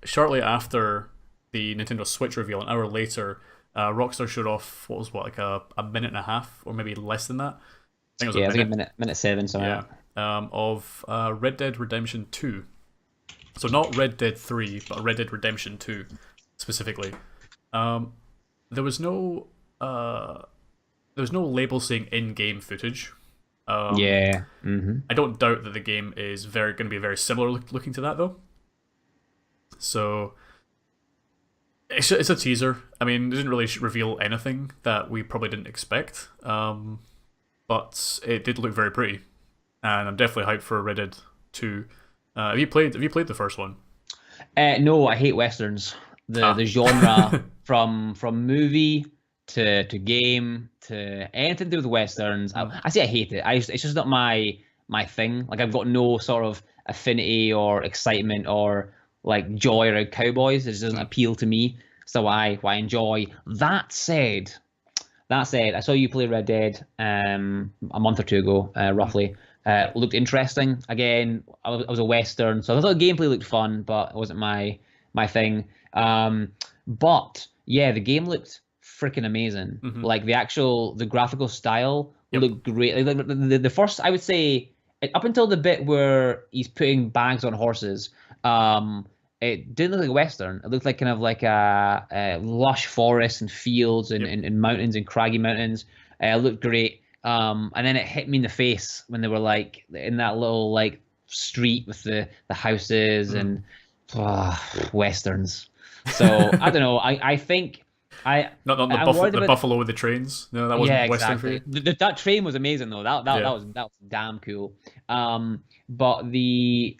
Shortly after the Nintendo Switch reveal, an hour later, Rockstar showed off like a minute and a half, or maybe less than that. I think it was a minute 7. So yeah. Of Red Dead Redemption 2. So not Red Dead 3, but Red Dead Redemption 2 specifically. There was no label saying in-game footage. I don't doubt that the game is going to be very similar looking to that though. So it's a teaser. I mean, it didn't really reveal anything that we probably didn't expect. But it did look very pretty, and I'm definitely hyped for Red Dead 2. Have you played the first one? No, I hate westerns. The genre from movie to game to anything to do with westerns. I say I hate it. It's just not my thing. Like I've got no sort of affinity or excitement or like joy around cowboys. It just doesn't appeal to me. So I enjoy. That said, I saw you play Red Dead a month or two ago, roughly. Looked interesting. Again, I was a Western, so I thought the gameplay looked fun, but it wasn't my thing. But yeah, the game looked freaking amazing. Hmm. Like the graphical style Yep. looked great. Like the first, I would say, up until the bit where he's putting bags on horses, um, it didn't look like a western. It looked like kind of like a lush forest and fields and, Yep. and mountains and craggy mountains. It looked great. And then it hit me in the face when they were like in that little like street with the houses Mhm. and westerns. So I don't know. I think Not the I'm worried the about. buffalo with the trains. No, that Yeah, wasn't Western for exactly. you. That train was amazing though. Yeah. That was damn cool. But the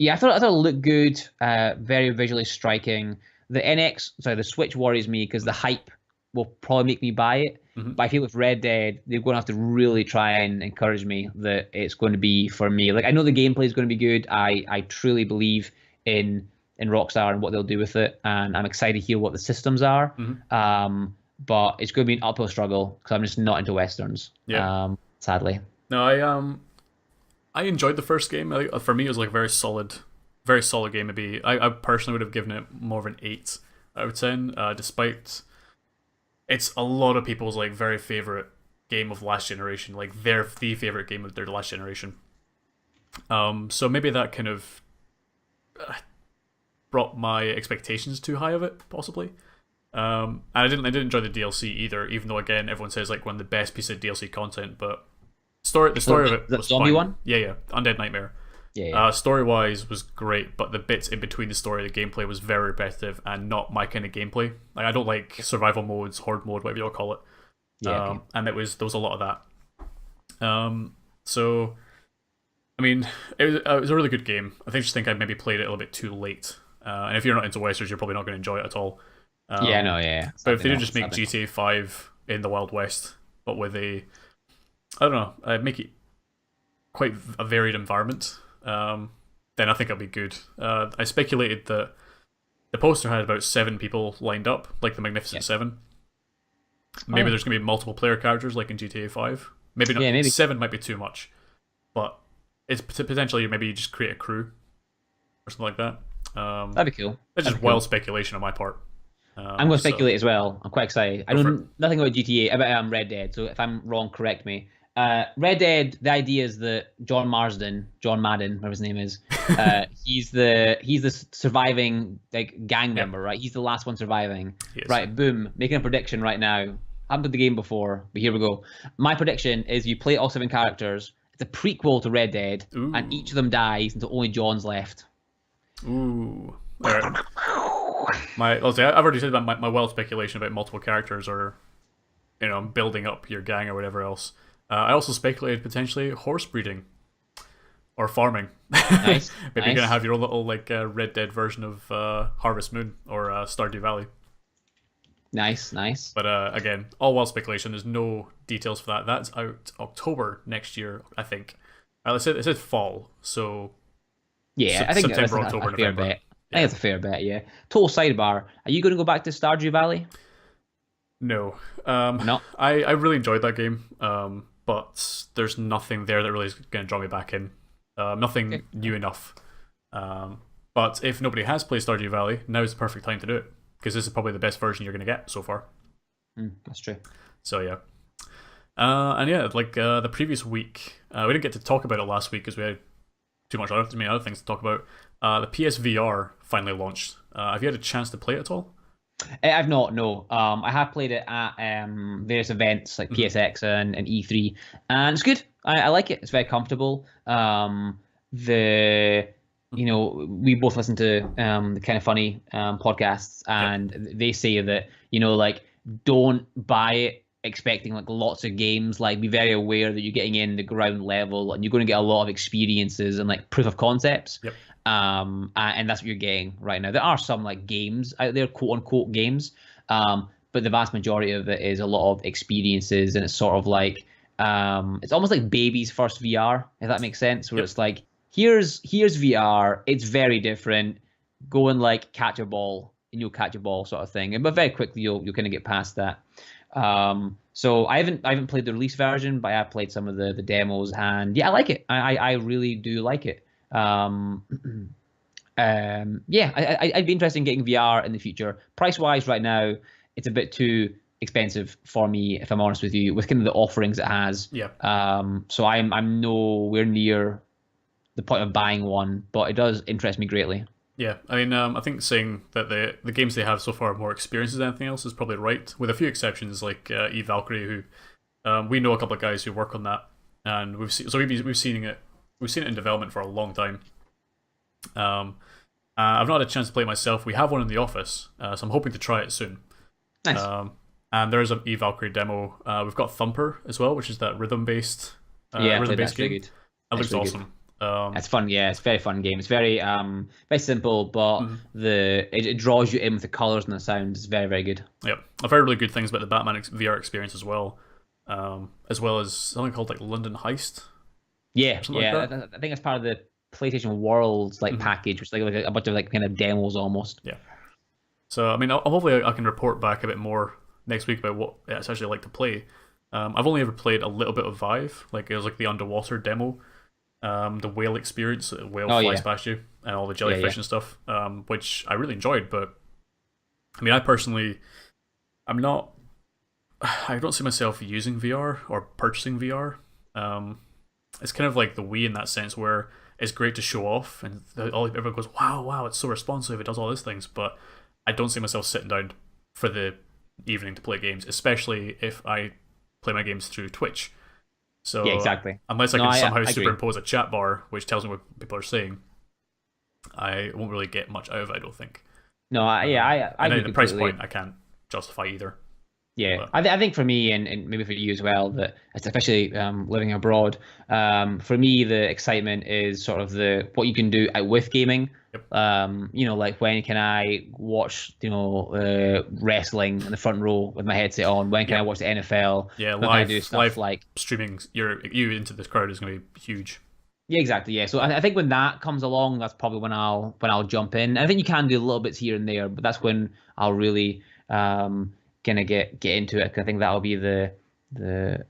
yeah, I thought it looked good. Very visually striking. The Switch worries me because the hype will probably make me buy it. Hmm. But I feel with Red Dead, they're going to have to really try and encourage me that it's going to be for me. Like I know the gameplay is going to be good. I truly believe in Rockstar and what they'll do with it, and I'm excited to hear what the systems are. Hmm. But it's going to be an uphill struggle because I'm just not into westerns. Yeah. Sadly. No, I enjoyed the first game. For me, it was like a very solid game. Maybe I personally would have given it more of an 8 out of 10. Despite it's a lot of people's like very favorite game of last generation, like the favorite game of their last generation. So maybe that kind of brought my expectations too high of it, possibly. And I didn't enjoy the DLC either, even though again everyone says like one of the best piece of DLC content, but the story of it The was zombie fine. one? Yeah, yeah, Undead Nightmare. Yeah, yeah. Story wise was great, but the bits in between the story, the gameplay was very repetitive and not my kind of gameplay. Like I don't like survival modes, horde mode, whatever you want to call it. Yeah, okay. And there was a lot of that. So I mean, it was a really good game. Just think I maybe played it a little bit too late. And if you're not into westerns, you're probably not going to enjoy it at all. Yeah, no, yeah. But if they Sadly did not, just make sadly. GTA 5 in the Wild West, but with I don't know, make it quite a varied environment, then I think it'll be good. I speculated that the poster had about 7 people lined up, like the Magnificent Yeah. Seven. Oh, Maybe there's going to be multiple player characters like in GTA 5. Maybe not. yeah, maybe. 7 might be too much, but it's potentially maybe you just create a crew or something like that. That'd be cool. It's That'd just be cool. wild speculation on my part. I'm going to So speculate as well. I'm quite excited. I go for know it. nothing about GTA, about Red Dead, so if I'm wrong, correct me. Red Dead, the idea is that John Madden, whatever his name is, he's the surviving like gang Yeah, member, right? He's the last one surviving. he is. Right, boom, making a prediction right now. I haven't played the game before, but here we go. My prediction is you play all 7 characters. It's a prequel to Red Dead, and Ooh. each of them dies until only John's left. Ooh. All right. I've already said about my wild speculation about multiple characters or, building up your gang or whatever else. I also speculated potentially horse breeding or farming. Nice, Maybe you're gonna nice. have your own little like Red Dead version of Harvest Moon or Stardew Valley. Nice, nice. But again, all wild speculation. There's no details for that. That's out October next year, I think. It said fall, so Yeah, I think that's September, a October, fair November. bet. I think it's a fair bet, yeah. Total sidebar. Are you going to go back to Stardew Valley? No. No. I really enjoyed that game, but there's nothing there that really is going to draw me back in. Nothing Okay. new enough. But if nobody has played Stardew Valley, now is the perfect time to do it because this is probably the best version you're going to get so far. That's true. So yeah. And yeah, like the previous week, we didn't get to talk about it last week because we had too many other things to talk about. The PSVR finally launched. Have you had a chance to play it at all? I've not, no. I have played it at various events like PSX and E3, and it's good. I like it. It's very comfortable. We both listen to the Kind of Funny podcasts, and they say that like don't buy it expecting like lots of games. Like be very aware that you're getting in the ground level, and you're going to get a lot of experiences and like proof of concepts. Yep. And that's what you're getting right now. There are some like games out there, quote unquote games, but the vast majority of it is a lot of experiences, and it's sort of like it's almost like baby's first VR, if that makes sense. Where Yep. it's like here's VR, it's very different. Go and like catch a ball, and you'll catch a ball, sort of thing. But very quickly you'll kind of get past that. So I haven't played the release version, but I have played some of the demos, and yeah, I like it. I really do like it. Yeah, I'd be interested in getting VR in the future. Price wise, right now, it's a bit too expensive for me, if I'm honest with you, with kind of the offerings it has. Yeah. So I'm nowhere near the point of buying one, but it does interest me greatly. Yeah, I mean, I think saying that the games they have so far are more experiences than anything else is probably right, with a few exceptions like E Valkyrie, who we know a couple of guys who work on that, and we've seen it in development for a long time. I've not had a chance to play it myself. We have one in the office, so I'm hoping to try it soon. Nice. And there's an E Valkyrie demo. We've got Thumper as well, which is that rhythm-based game. Good. That looks really awesome. It's fun, yeah. It's a very fun game. It's very simple, but it draws you in with the colors and the sounds. It's very, very good. Yep, I've heard really good things about the Batman VR experience as well as something called like London Heist. Yeah, yeah. I think it's part of the PlayStation Worlds package, which is like a bunch of like kind of demos almost. Yeah. So I mean, hopefully I can report back a bit more next week about what it's actually like to play. I've only ever played a little bit of Vive, like it was like the underwater demo. The whale experience, the whale flies past you, and all the jellyfish and stuff, which I really enjoyed. But I mean, I don't see myself using VR or purchasing VR. It's kind of like the Wii in that sense, where it's great to show off, and everyone goes, "Wow, it's so responsive, it does all these things." But I don't see myself sitting down for the evening to play games, especially if I play my games through Twitch. So yeah, exactly. Unless I can somehow superimpose a chat bar which tells me what people are saying, I won't really get much out of it, I don't think. No, I and agree at the price point, I can't justify either. Yeah, I think for me and maybe for you as well, that especially living abroad, for me the excitement is sort of what you can do out with gaming. Yep. Like when can I watch wrestling in the front row with my headset on? When can I watch the NFL? Yeah, when can I do stuff like streaming you into this crowd is going to be huge. Yeah, exactly. Yeah, so I think when that comes along, that's probably when I'll jump in. I think you can do little bits here and there, but that's when I'll really kind of get into it. Cause I think that'll be the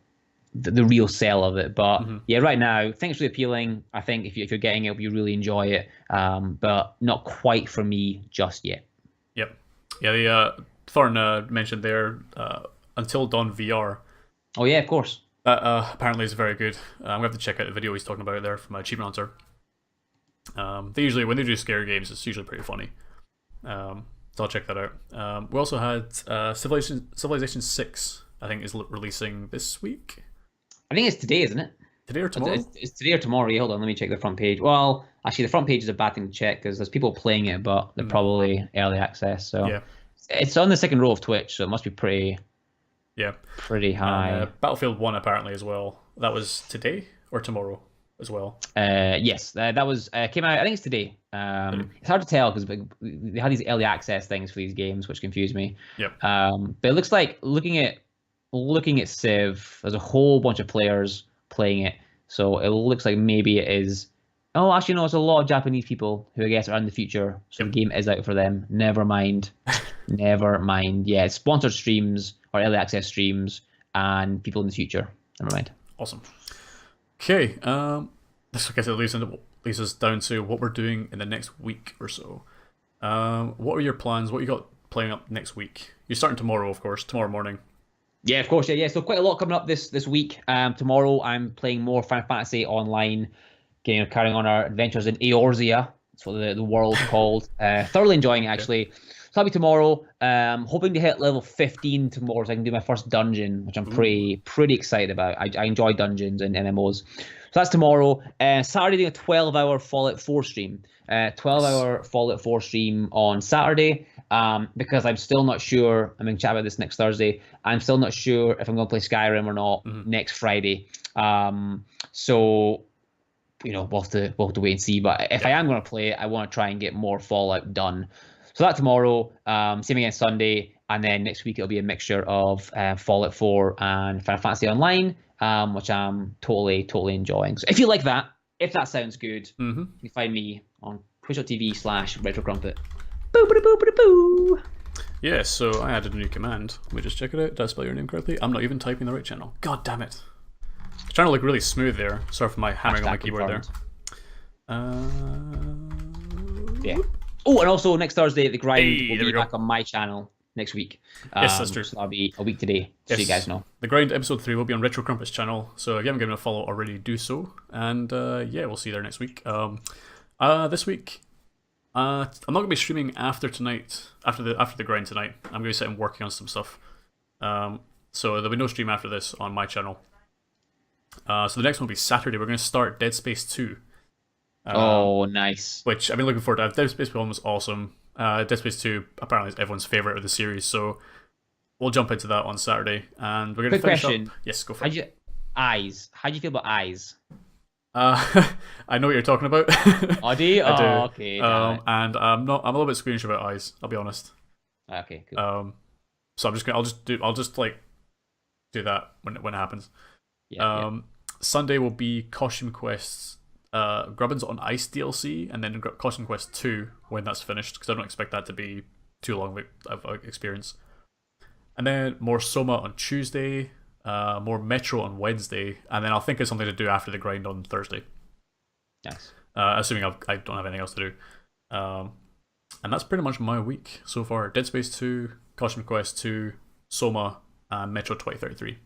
real sell of it. But yeah, right now, I think it's really appealing. I think if you're getting it, you really enjoy it. But not quite for me just yet. Yep. Yeah, the Thorn mentioned there Until Dawn VR. Oh yeah, of course. That apparently is very good. I'm gonna have to check out the video he's talking about there from Achievement Hunter. They usually, when they do scary games, it's usually pretty funny. So I'll check that out. We also had Civilization 6, I think, is releasing this week. I think it's today, isn't it? Today or tomorrow? It's today or tomorrow. Yeah, hold on, let me check the front page. Well, actually, the front page is a bad thing to check because there's people playing it, but they're probably early access. So yeah. It's on the second row of Twitch, so it must be pretty high. And, Battlefield 1 apparently as well. That was today or tomorrow as well. Yes, that was came out. I think it's today. It's hard to tell because they had these early access things for these games, which confuse me. Yep. But it looks like looking at Civ, there's a whole bunch of players playing it, so it looks like maybe it is. Oh, actually, no, it's a lot of Japanese people who I guess are in the future, so the game is out for them. Never mind. Never mind. Yeah, it's sponsored streams or early access streams and people in the future. Never mind. Awesome. Okay, this I guess it leads us down to what we're doing in the next week or so. What are your plans? What you got playing up next week? You're starting tomorrow, of course, tomorrow morning. Yeah, of course. Yeah. So quite a lot coming up this week. Tomorrow I'm playing more Final Fantasy Online, carrying on our adventures in Eorzea. That's what the world's called. Thoroughly enjoying it, actually. Okay. So that'll be tomorrow. Hoping to hit level 15 tomorrow so I can do my first dungeon, which I'm pretty excited about. I enjoy dungeons and MMOs. So that's tomorrow. Saturday, doing a 12-hour Fallout 4 stream. 12-hour Fallout 4 stream on Saturday because I'm still not sure. I'm going to chat about this next Thursday. I'm still not sure if I'm going to play Skyrim or not next Friday. So, we'll have to wait and see. But if I am going to play it, I want to try and get more Fallout done. So that tomorrow, same again Sunday, and then next week it'll be a mixture of Fallout 4 and Final Fantasy Online, which I'm totally enjoying. So if you like that, if that sounds good, you can find me on twitch.tv/retrocrumpet. Boo. Yeah, so I added a new command. Let me just check it out. Did I spell your name correctly? I'm not even typing the right channel. God damn it. I'm trying to look really smooth there. Sorry for my hammering on my keyboard there. Yeah. Oh, and also next Thursday, the grind Hey, will there we be go. back on my channel next week. Yes, that's true. So that'll be a week today, so you guys know. The grind episode 3 will be on Retro Crumpets channel, so if you haven't given it a follow already, do so. And yeah, we'll see you there next week. This week, I'm not gonna be streaming after tonight, after the grind tonight. I'm gonna be sitting working on some stuff. So there'll be no stream after this on my channel. So the next one will be Saturday. We're gonna start Dead Space 2. Oh, nice. Which I've been looking forward to. Dead Space 1 was awesome. Dead Space 2 apparently is everyone's favorite of the series, so we'll jump into that on Saturday, and we're going to finish question. up. Yes, go for it. Eyes. How do you feel about eyes? I know what you're talking about. Oh, do you? I do. Okay. And I'm not. I'm a little bit squeamish about eyes. I'll be honest. Okay, cool. So I'll just like do that when it happens. Yeah. Sunday will be Costume Quest's Grubbins on Ice DLC, and then Costume Quest 2 when that's finished, because I don't expect that to be too long of an experience. And then more Soma on Tuesday, more Metro on Wednesday, and then I'll think of something to do after the grind on Thursday. Nice. Assuming I don't have anything else to do. And that's pretty much my week so far. Dead Space 2, Costume Quest 2, Soma, and Metro 2033.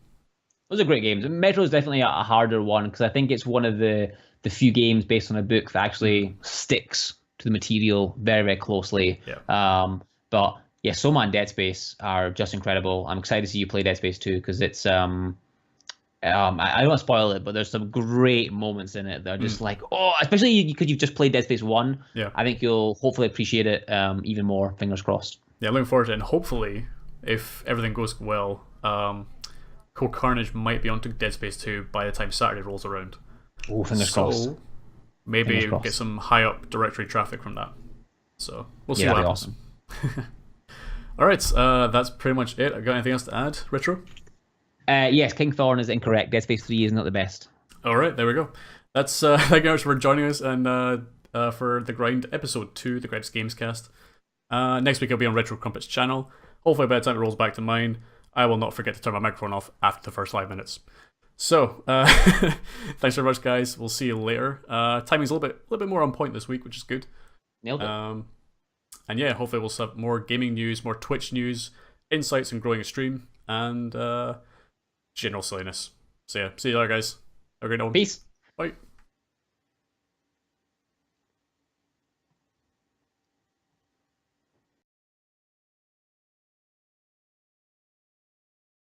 Those are great games. Metro is definitely a harder one, because I think it's one of the few games based on a book that actually sticks to the material very, very closely. Yeah. But yeah, Soma and Dead Space are just incredible. I'm excited to see you play Dead Space 2, because it's I don't want to spoil it, but there's some great moments in it that are just like, oh, especially because you've just played Dead Space 1. Yeah. I think you'll hopefully appreciate it even more. Fingers crossed. Yeah, looking forward to it, and hopefully, if everything goes well, Core Carnage might be onto Dead Space 2 by the time Saturday rolls around. Oh, fingers crossed. Maybe get some high up directory traffic from that. So we'll see what happens. Awesome. All right, that's pretty much it. Got anything else to add, Retro? Yes, King Thorn is incorrect. Dead Space 3 is not the best. All right, there we go. That's thank you very much for joining us and for the grind episode 2, the Grind Gamescast. Next week I'll be on Retro Crumpets channel. Hopefully by the time it rolls back to mine, I will not forget to turn my microphone off after the first 5 minutes. So, thanks very much, guys. We'll see you later. Timing's a little bit more on point this week, which is good. Nailed it. And yeah, hopefully we'll have more gaming news, more Twitch news, insights in growing a stream, and general silliness. So yeah, see you later, guys. Have a great one. Peace. Bye.